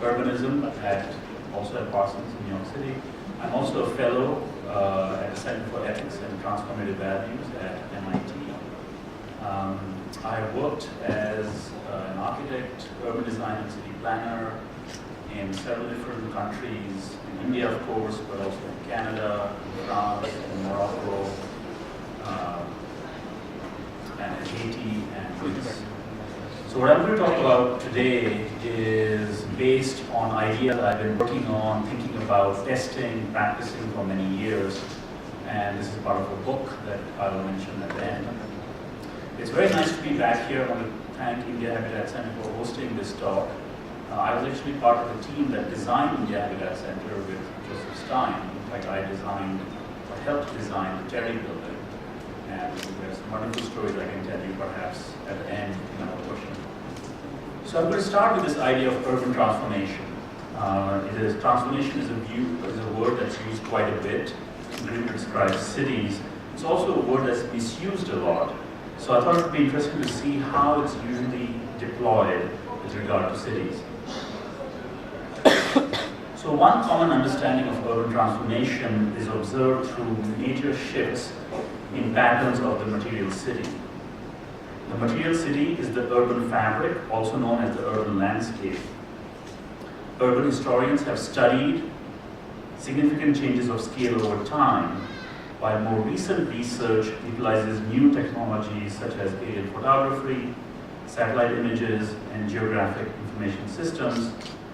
Urbanism also at Parsons in New York City. I'm also a fellow at the Center for Ethics and Transformative Values at MIT. I worked as an architect, urban designer, and city planner in several different countries, in India of course, but also in Canada, in France, in Morocco, and in Haiti and Greece. So what I'm going to talk about today is based on ideas I've been working on, thinking about, testing, practicing for many years, and this is part of a book that I will mention at the end. It's very nice to be back here. I want to thank India Habitat Center for hosting this talk. I was actually part of the team that designed India Habitat Center with Joseph Stein. In fact, I designed, or helped design the Terry building. And there's some wonderful stories I can tell you perhaps at the end in our question. So I'm going to start with this idea of urban transformation. Transformation is a word that's used quite a bit to describe cities. It's also a word that's misused a lot. So I thought it would be interesting to see how it's usually deployed with regard to cities. So one common understanding of urban transformation is observed through major shifts in patterns of the material city. The material city is the urban fabric, also known as the urban landscape. Urban historians have studied significant changes of scale over time, while more recent research utilizes new technologies such as aerial photography, satellite images, and geographic information systems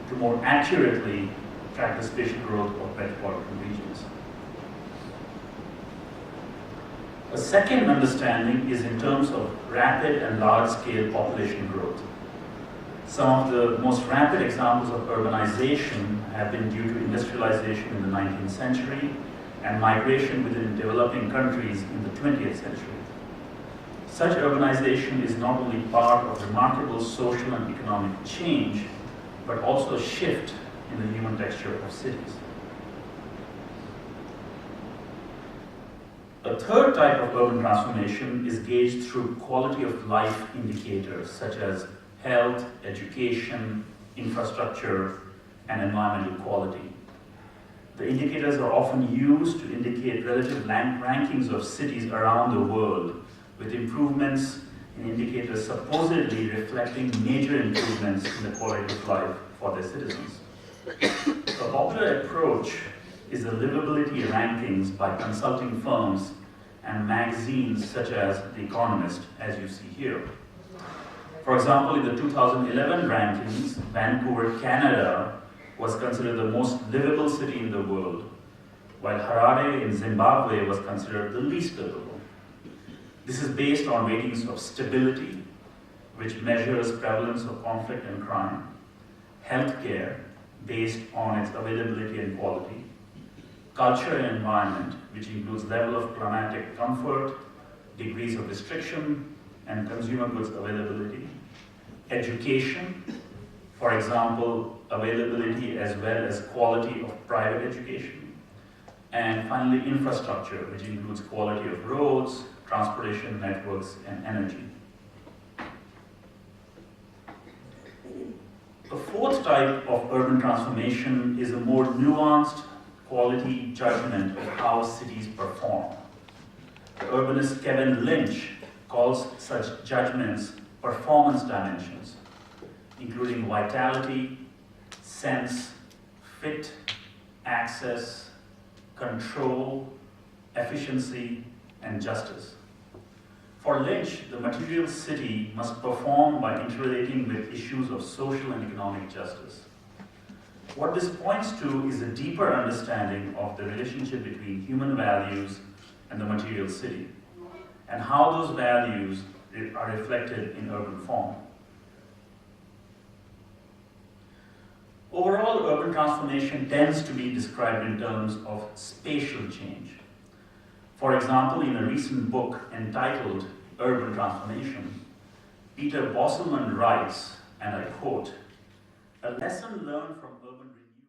to more accurately track the spatial growth of metropolitan regions. A second understanding is in terms of rapid and large-scale population growth. Some of the most rapid examples of urbanization have been due to industrialization in the 19th century and migration within developing countries in the 20th century. Such urbanization is not only part of remarkable social and economic change, but also a shift in the human texture of cities. A third type of urban transformation is gauged through quality of life indicators such as health, education, infrastructure, and environmental quality. The indicators are often used to indicate relative rankings of cities around the world, with improvements in indicators supposedly reflecting major improvements in the quality of life for their citizens. A popular approach is the Livability Rankings by consulting firms and magazines such as The Economist, as you see here. For example, in the 2011 rankings, Vancouver, Canada was considered the most livable city in the world, while Harare in Zimbabwe was considered the least livable. This is based on ratings of stability, which measures prevalence of conflict and crime, healthcare, based on its availability and quality, culture and environment, which includes level of climatic comfort, degrees of restriction, and consumer goods availability, education, for example, availability as well as quality of private education, and finally infrastructure, which includes quality of roads, transportation networks, and energy. The fourth type of urban transformation is a more nuanced quality judgment of how cities perform. The urbanist Kevin Lynch calls such judgments performance dimensions, including vitality, sense, fit, access, control, efficiency, and justice. For Lynch, the material city must perform by interrelating with issues of social and economic justice. What this points to is a deeper understanding of the relationship between human values and the material city, and how those values are reflected in urban form. Overall, urban transformation tends to be described in terms of spatial change. For example, in a recent book entitled Urban Transformation, Peter Bosselman writes, and I quote, "A lesson learned from urban renewal